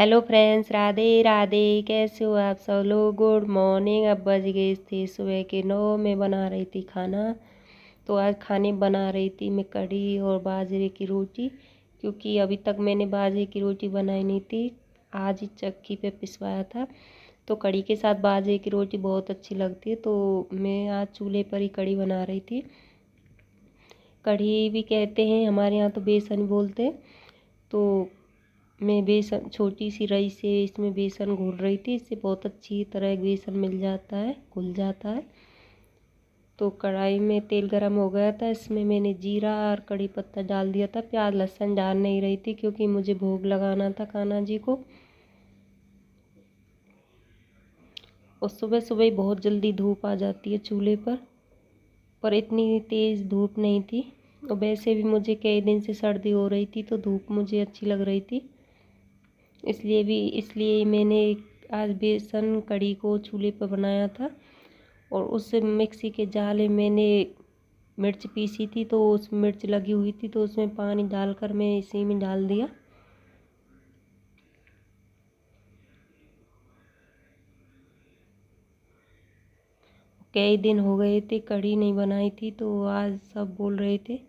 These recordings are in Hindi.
Hello friends, Radhe Radhe. कैसे हो आप सब लोग? Good morning. अब बज गए थे सुबह के 9। मैं बना रही थी खाना। तो आज खाने बना रही थी मैं कढ़ी और बाजरे की रोटी, क्योंकि अभी तक मैंने बाजरे की रोटी बनाई नहीं थी। आज ही चक्की पे पिसवाया था। तो कढ़ी के साथ बाजरे की रोटी बहुत अच्छी लगती है, तो मैं आज चूल्हे पर ही कढ़ी बना रही थी। कढ़ी भी कहते हैं, हमारे यहाँ तो बेसन बोलते हैं। तो मैं बेसन छोटी सी रई से इसमें बेसन घोल रही थी। इससे बहुत अच्छी तरह बेसन मिल जाता है, घुल जाता है। तो कढ़ाई में तेल गरम हो गया था, इसमें मैंने जीरा और कड़ी पत्ता डाल दिया था। प्याज लहसुन डाल नहीं रही थी, क्योंकि मुझे भोग लगाना था कान्हा जी को। और सुबह सुबह बहुत जल्दी धूप आ जाती है चूल्हे पर इतनी तेज़ धूप नहीं थी। और वैसे भी मुझे कई दिन से सर्दी हो रही थी, तो धूप मुझे अच्छी लग रही थी। इसलिए मैंने आज बेसन कढ़ी को चूल्हे पर बनाया था। और उस मिक्सी के जार में मैंने मिर्च पीसी थी, तो उस मिर्च लगी हुई थी, तो उसमें पानी डालकर मैं इसी में डाल दिया। कई दिन हो गए थे कढ़ी नहीं बनाई थी, तो आज सब बोल रहे थे।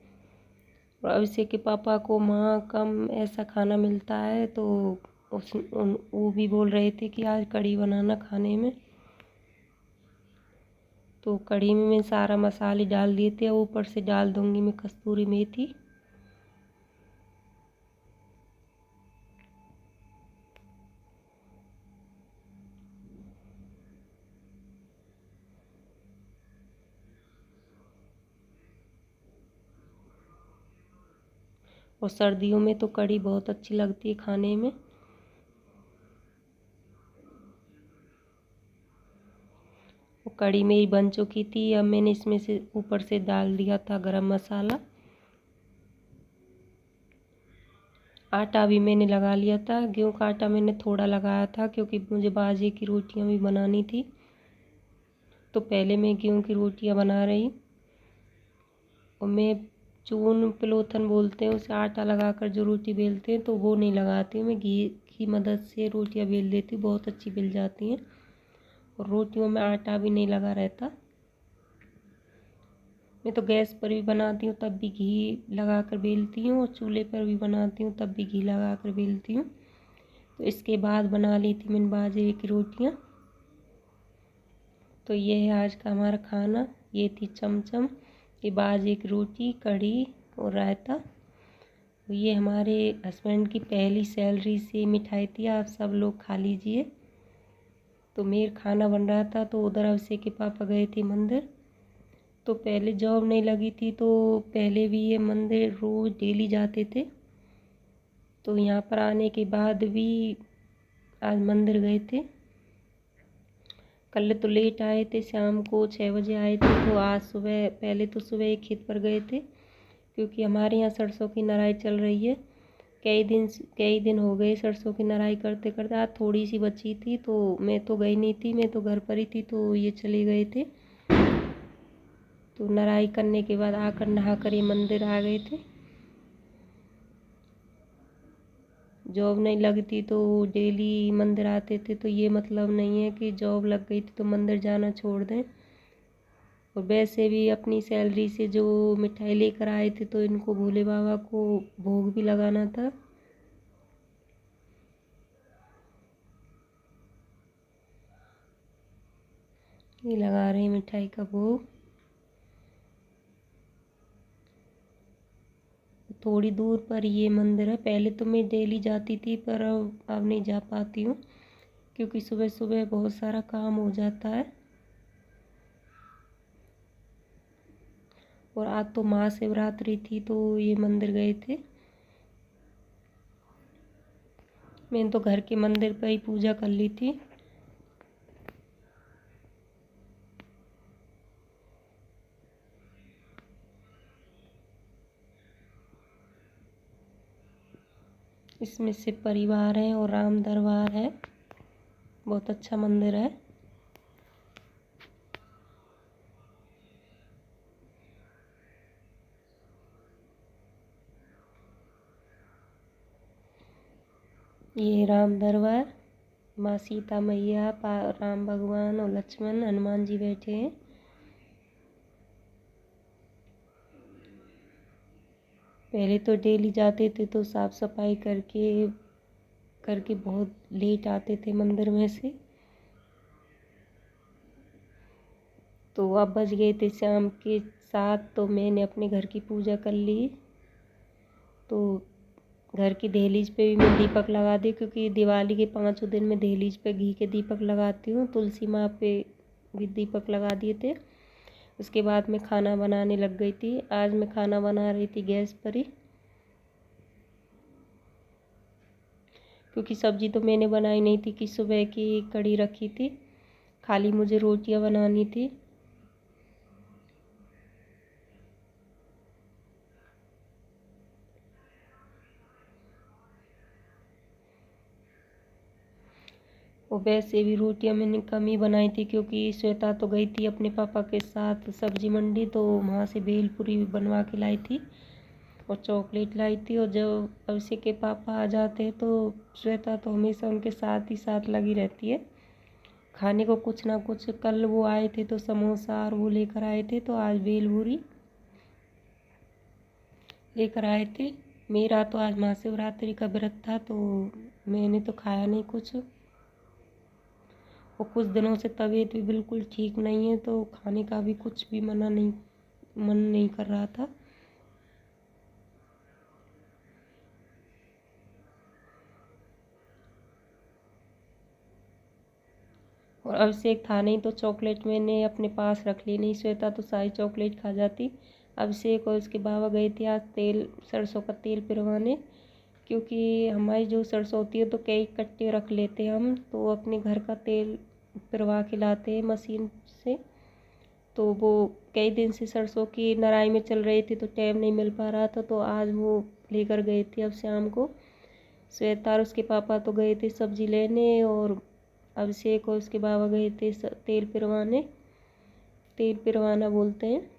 और अभिषेक के पापा को वहाँ कम ऐसा खाना मिलता है, तो वो भी बोल रहे थे कि आज कढ़ी बनाना खाने में। तो कढ़ी में मैं सारा मसाले डाल दिए थे। ऊपर से डाल दूंगी मैं कस्तूरी मेथी। और सर्दियों में तो कढ़ी बहुत अच्छी लगती है खाने में। वो कढ़ी मेरी बन चुकी थी। अब मैंने इसमें से ऊपर से डाल दिया था गरम मसाला। आटा भी मैंने लगा लिया था। गेहूं का आटा मैंने थोड़ा लगाया था, क्योंकि मुझे बाजरे की रोटियां भी बनानी थी। तो पहले मैं गेहूं की रोटियां बना रही। और मैं चून पिलोथन बोलते हैं उसे, आटा लगाकर जो रोटी बेलते हैं, तो वो नहीं लगाती हूँ। मैं घी की मदद से रोटियां बेल देती हूँ, बहुत अच्छी बेल जाती हैं। और रोटियों में आटा भी नहीं लगा रहता। मैं तो गैस पर भी बनाती हूँ, तब भी घी लगा कर बेलती हूँ। और चूल्हे पर भी बनाती हूँ, तब भी घी लगा कर बेलती हूँ। तो इसके बाद बना ली थी मैंने बाजरे की रोटियाँ। तो ये है आज का हमारा खाना। ये थी चमचम, ये बाजरे की रोटी, कढ़ी और रायता। तो ये हमारे हस्बैंड की पहली सैलरी से मिठाई थी। आप सब लोग खा लीजिए। तो मेरा खाना बन रहा था, तो उधर अभिषेक के पापा गए थे मंदिर। तो पहले जॉब नहीं लगी थी, तो पहले भी ये मंदिर रोज़ डेली जाते थे। तो यहाँ पर आने के बाद भी आज मंदिर गए थे। कल तो लेट आए थे, शाम को 6 बजे आए थे। तो आज सुबह, पहले तो सुबह एक खेत पर गए थे, क्योंकि हमारे यहाँ सरसों की नराई चल रही है। कई दिन हो गए सरसों की नराई करते करते। आज थोड़ी सी बची थी, तो मैं तो गई नहीं थी, मैं तो घर पर ही थी। तो ये चले गए थे। तो नराई करने के बाद आकर नहाकर ये मंदिर आ गए थे। जॉब नहीं लगती तो डेली मंदिर आते थे, तो ये मतलब नहीं है कि जॉब लग गई थी तो मंदिर जाना छोड़ दें। और वैसे भी अपनी सैलरी से जो मिठाई लेकर आए थे, तो इनको भोले बाबा को भोग भी लगाना था। ये लगा रहे हैं मिठाई का भोग। थोड़ी दूर पर ये मंदिर है। पहले तो मैं डेली जाती थी, पर अब नहीं जा पाती हूँ, क्योंकि सुबह सुबह बहुत सारा काम हो जाता है। और आज तो महाशिवरात्रि थी, तो ये मंदिर गए थे। मैंने तो घर के मंदिर पर ही पूजा कर ली थी। इसमें शिव परिवार है और राम दरबार है। बहुत अच्छा मंदिर है। ये राम दरबार, माँ सीता मैया, राम भगवान और लक्ष्मण, हनुमान जी बैठे हैं। पहले तो डेली जाते थे तो साफ सफाई करके करके बहुत लेट आते थे मंदिर में से। तो अब बज गए थे शाम के 7, तो मैंने अपने घर की पूजा कर ली। तो घर की दहलीज पे भी मैं दीपक लगा दी, क्योंकि दिवाली के 5 दिन में दहलीज पे घी के दीपक लगाती हूँ। तुलसी माँ पे भी दीपक लगा दिए थे। उसके बाद मैं खाना बनाने लग गई थी। आज मैं खाना बना रही थी गैस पर ही, क्योंकि सब्जी तो मैंने बनाई नहीं थी कि सुबह की कड़ी रखी थी, खाली मुझे रोटियां बनानी थी। और वैसे भी रोटियां मैंने कम ही बनाई थी, क्योंकि श्वेता तो गई थी अपने पापा के साथ सब्जी मंडी, तो वहाँ से भेलपूरी बनवा के लाई थी और चॉकलेट लाई थी। और जब अभिषेक के पापा आ जाते हैं तो श्वेता तो हमेशा उनके साथ ही साथ लगी रहती है खाने को कुछ ना कुछ। कल वो आए थे तो समोसा और वो लेकर आए थे, तो आज भेलपूरी लेकर आए थे। मेरा तो आज महाशिवरात्रि का व्रत था, तो मैंने तो खाया नहीं कुछ। और कुछ दिनों से तबीयत भी बिल्कुल ठीक नहीं है, तो खाने का भी कुछ भी मन नहीं कर रहा था। और अभिषेक था नहीं तो चॉकलेट मैंने अपने पास रख ली, नहीं श्वेता तो सारी चॉकलेट खा जाती। अभिषेक और उसके बाबा गए थे आज सरसों का तेल पिरवाने, क्योंकि हमारी जो सरसों होती है तो कई कट्टे रख लेते हैं हम, तो अपने घर का तेल पिरवा के लाते हैं मशीन से। तो वो कई दिन से सरसों की नराई में चल रही थी, तो टाइम नहीं मिल पा रहा था, तो आज वो लेकर गए थे अब शाम को। श्वेता और उसके पापा तो गए थे सब्जी लेने, और अभिषेक और उसके बाबा गए थे तेल पिरवाने। तेल पिरवाना बोलते हैं।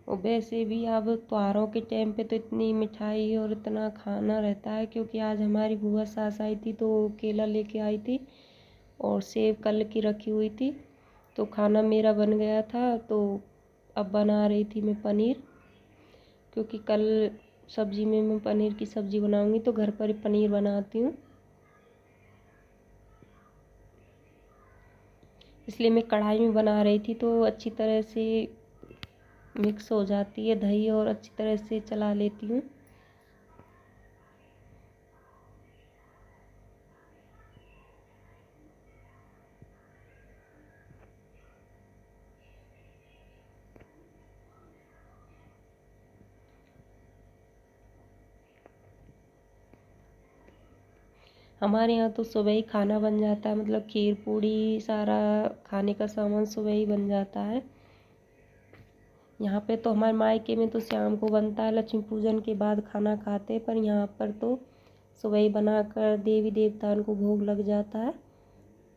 और वैसे भी अब त्योहारों के टाइम पे तो इतनी मिठाई और इतना खाना रहता है, क्योंकि आज हमारी बुआ सास आई थी तो केला लेके आई थी और सेब कल की रखी हुई थी, तो खाना मेरा बन गया था। तो अब बना रही थी मैं पनीर, क्योंकि कल सब्जी में मैं पनीर की सब्ज़ी बनाऊंगी, तो घर पर ही पनीर बनाती हूँ, इसलिए मैं कढ़ाई में बना रही थी, तो अच्छी तरह से मिक्स हो जाती है दही और अच्छी तरह से चला लेती हूँ। हमारे यहाँ तो सुबह ही खाना बन जाता है, मतलब खीर पूड़ी सारा खाने का सामान सुबह ही बन जाता है। यहाँ पे तो हमारे मायके में तो शाम को बनता है, लक्ष्मी पूजन के बाद खाना खाते हैं, पर यहाँ पर तो सुबह ही बनाकर देवी देवताओं को भोग लग जाता है।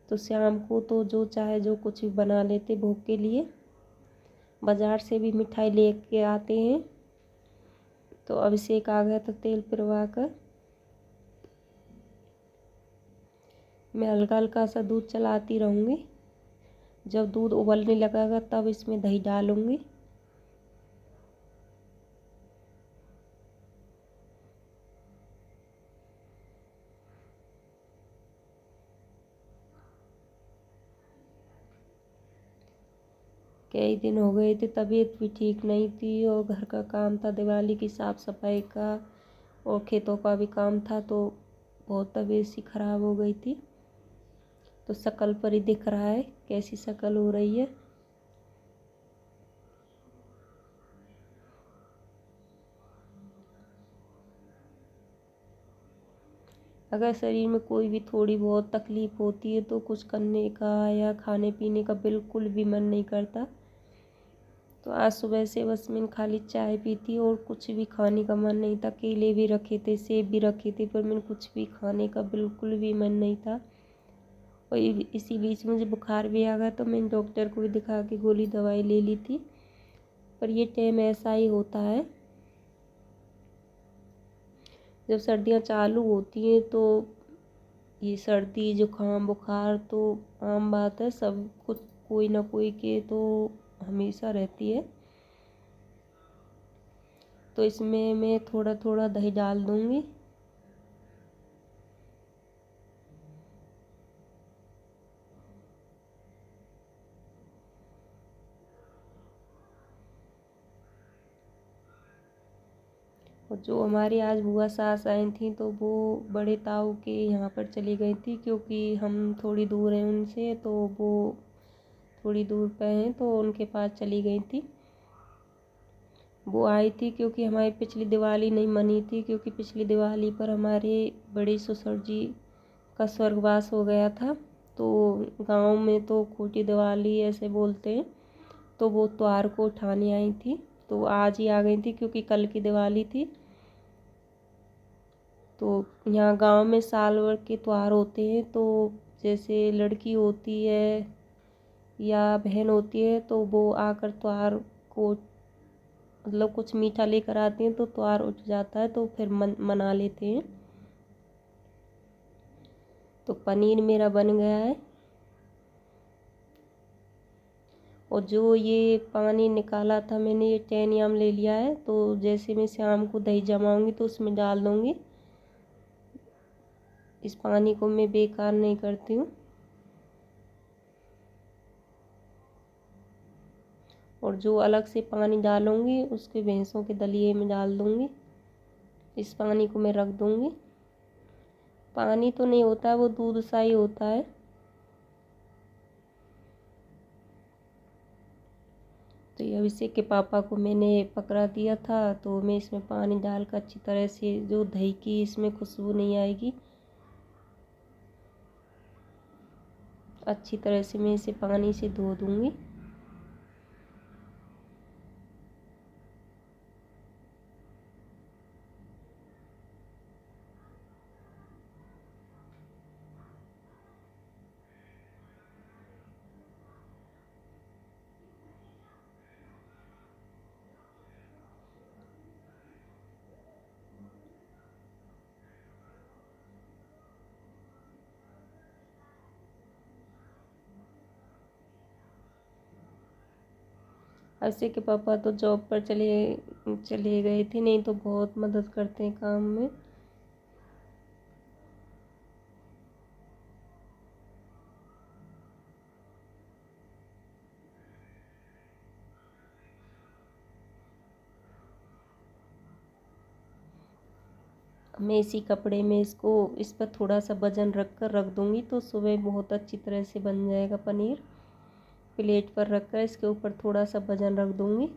तो शाम को तो जो चाहे जो कुछ भी बना लेते भोग के लिए। बाज़ार से भी मिठाई लेके आते हैं। तो अभिषेक आ गया तो तेल पिरवा कर मैं हल्का हल्का सा दूध चलाती रहूँगी। जब दूध उबलने लगेगा तब इसमें दही डालूँगी। कई दिन हो गए थे, तबीयत भी ठीक नहीं थी और घर का काम था, दिवाली की साफ़ सफाई का और खेतों का भी काम था, तो बहुत तबीयत सी खराब हो गई थी। तो शक्ल पर ही दिख रहा है कैसी शक्ल हो रही है। अगर शरीर में कोई भी थोड़ी बहुत तकलीफ़ होती है तो कुछ करने का या खाने पीने का बिल्कुल भी मन नहीं करता। तो आज सुबह से बस मैंने खाली चाय पी थी और कुछ भी खाने का मन नहीं था। केले भी रखे थे, सेब भी रखे थे, पर मैंने कुछ भी खाने का बिल्कुल भी मन नहीं था। और इसी बीच मुझे बुखार भी आ गया, तो मैंने डॉक्टर को भी दिखा के गोली दवाई ले ली थी। पर ये टाइम ऐसा ही होता है, जब सर्दियाँ चालू होती हैं तो ये सर्दी जुकाम बुखार तो आम बात है, सब कुछ कोई ना कोई के तो हमेशा रहती है। तो इसमें मैं थोड़ा थोड़ा दही डाल दूँगी। और जो हमारी आज बुआ सास आई थी तो वो बड़े ताऊ के यहाँ पर चली गई थी, क्योंकि हम थोड़ी दूर हैं उनसे, तो वो थोड़ी दूर पे हैं तो उनके पास चली गई थी। वो आई थी क्योंकि हमारी पिछली दिवाली नहीं मनी थी, क्योंकि पिछली दिवाली पर हमारे बड़े ससुर जी का स्वर्गवास हो गया था। तो गांव में तो खोटी दिवाली ऐसे बोलते हैं, तो वो त्योहार को उठाने आई थी, तो आज ही आ गई थी क्योंकि कल की दिवाली थी। तो यहाँ गांव में साल भर के त्योहार होते हैं, तो जैसे लड़की होती है या बहन होती है तो वो आकर त्योहार को मतलब कुछ मीठा लेकर आती हैं, तो त्योहार उठ जाता है, तो फिर मना लेते हैं। तो पनीर मेरा बन गया है, और जो ये पानी निकाला था मैंने, ये 10 याम ले लिया है। तो जैसे मैं शाम को दही जमाऊंगी तो उसमें डाल दूंगी। इस पानी को मैं बेकार नहीं करती हूँ। और जो अलग से पानी डालूंगी उसके भैंसों के दलिए में डाल दूंगी। इस पानी को मैं रख दूंगी। पानी तो नहीं होता, वो दूध सा ही होता है। तो ये अभिषेक के पापा को मैंने पकड़ा दिया था, तो मैं इसमें पानी डालकर अच्छी तरह से, जो दही की इसमें खुशबू नहीं आएगी, अच्छी तरह से मैं इसे पानी से धो दूंगी। अभिषेक के पापा तो जॉब पर चले गए थे, नहीं तो बहुत मदद करते हैं काम में। मैं इसी कपड़े में इसको, इस पर थोड़ा सा वजन रख कर रख दूंगी, तो सुबह बहुत अच्छी तरह से बन जाएगा पनीर। प्लेट पर रख कर इसके ऊपर थोड़ा सा वजन रख दूंगी।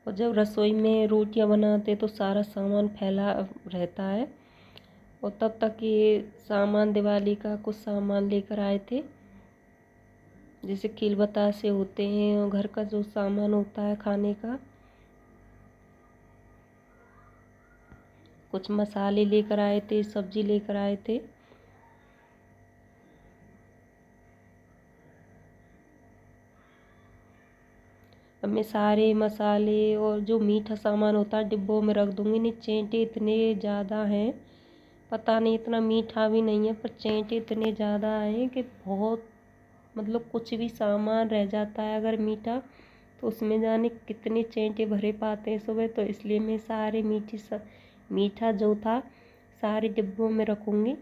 और जब रसोई में रोटियां बनाते तो सारा सामान फैला रहता है, और तब तक ये सामान दिवाली का कुछ सामान लेकर आए थे, जैसे खील बतासे होते हैं और घर का जो सामान होता है खाने का। कुछ मसाले लेकर आए थे, सब्जी लेकर आए थे। अब मैं सारे मसाले और जो मीठा सामान होता है डिब्बों में रख दूंगी। नहीं, चेंटे इतने ज़्यादा हैं, पता नहीं इतना मीठा भी नहीं है, पर चेंटे इतने ज़्यादा हैं कि बहुत, मतलब कुछ भी सामान रह जाता है अगर मीठा, तो उसमें जाने कितने चेंटे भरे पाते हैं सुबह। तो इसलिए मैं सारे मीठा जो था सारे डिब्बों में रखूँगी।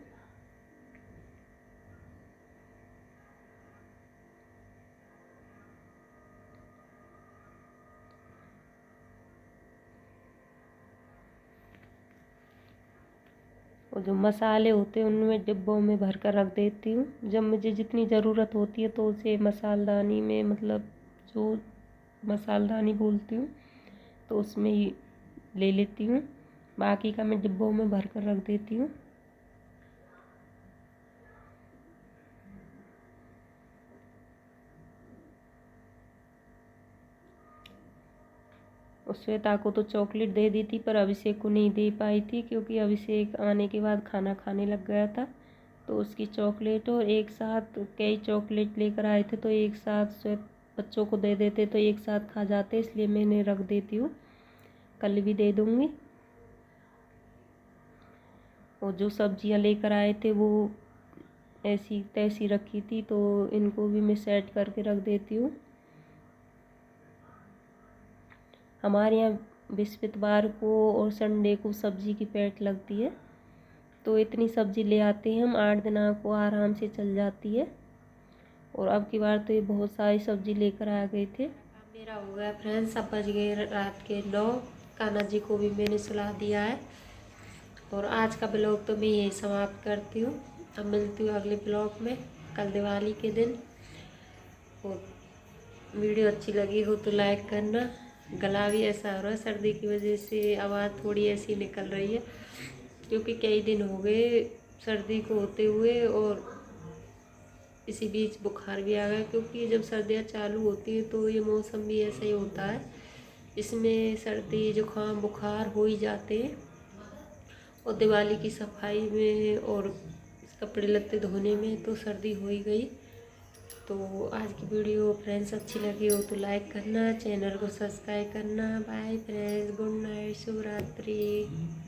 और जो मसाले होते हैं उनमें डिब्बों में भर कर रख देती हूँ। जब मुझे जितनी ज़रूरत होती है तो उसे मसालदानी में, मतलब जो मसालदानी बोलती हूँ, तो उसमें ही ले लेती हूँ। बाकी का मैं डिब्बों में भर कर रख देती हूँ। श्वेता को तो चॉकलेट दे दी थी, पर अभिषेक को नहीं दे पाई थी क्योंकि अभिषेक आने के बाद खाना खाने लग गया था। तो उसकी चॉकलेट और एक साथ कई चॉकलेट लेकर आए थे, तो एक साथ बच्चों को दे देते तो एक साथ खा जाते, इसलिए मैंने रख देती हूँ, कल भी दे दूँगी। और जो सब्जियाँ लेकर आए थे वो ऐसी तैसी रखी थी, तो इनको भी मैं सेट करके रख देती हूँ। हमारे यहाँ बृहस्पतिवार को और संडे को सब्जी की पेट लगती है, तो इतनी सब्जी ले आते हैं हम, 8 दिन को आराम से चल जाती है। और अब की बार तो ये बहुत सारी सब्जी लेकर आ गए थे। मेरा हो गया फ्रेंड्स, अब बज गए रात के 9। कान्हा जी को भी मैंने सुला दिया है। और आज का ब्लॉग तो मैं यही समाप्त करती हूँ। अब मिलती हूँ अगले ब्लॉग में कल दिवाली के दिन। और वीडियो अच्छी लगी हो तो लाइक करना। गला भी ऐसा हो रहा है, सर्दी की वजह से आवाज़ थोड़ी ऐसी निकल रही है, क्योंकि कई दिन हो गए सर्दी को होते हुए और इसी बीच बुखार भी आ गया। क्योंकि जब सर्दियाँ चालू होती हैं तो ये मौसम भी ऐसा ही होता है, इसमें सर्दी जुकाम बुखार हो ही जाते हैं। और दिवाली की सफाई में और कपड़े लत्ते धोने में तो सर्दी हो ही गई। तो आज की वीडियो फ्रेंड्स अच्छी लगी हो तो लाइक करना, चैनल को सब्सक्राइब करना। बाय फ्रेंड्स, गुड नाइट, शुभ रात्रि।